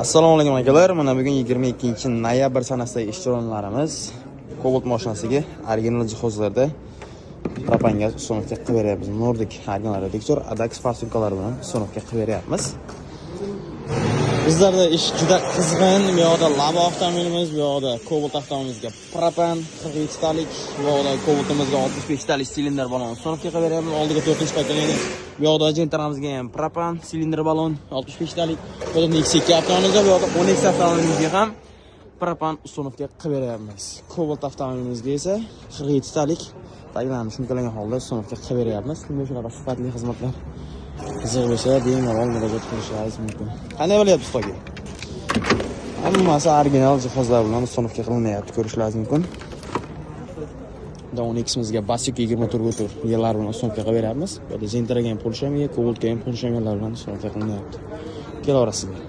Assalomu alaykum akalar. Mana bugun 22-noyabr sanasidagi ish jarayonlarimiz Cobalt mashinasiga original jihozlarda propanga uстановка qilib beryapmiz. Nordic original reduktor ADAX farsulkalari bilan uстановка qilib beryapmiz. Bizlarda ish juda qizg'in. Bu yoqda labo avtomobilimiz, bu yoqda Cobalt avtomobilimizga propan 47 talik, bu yoqda Cobaltimizga 65 talik silindr balon uстановка qilib beryapmiz. Oldiga 4-pakalini. Bu yoqda Genteramizga ham propan silindr balon 65 talik. Bu yoqda X2 avtomobilimizga, bu yoqda 10X avtomobilimizga ham propan uстановка qilib beryapmiz. Cobalt avtomobilimizga esa 47 talik taglarni shunchalangan holda uстановка qilib beryapmiz. Kimga shunaqa sifatli xizmatlar qiziq bo'lsa, bemalol murojaat qilishingiz mumkin. Qanday bo'lyapti to'g'ri? Hammasi original jihozlar bilan uстановка qilinyapti, ko'rishingiz mumkin. 10X'imizga Basic 24 yillar bilan uстановка qilib beryapmiz. Bu yerda Gentera'ga ham Polshamiga, Cobaltga ham Polshamiyalar bilan uстановка qilinyapti. Kelaverasizlar.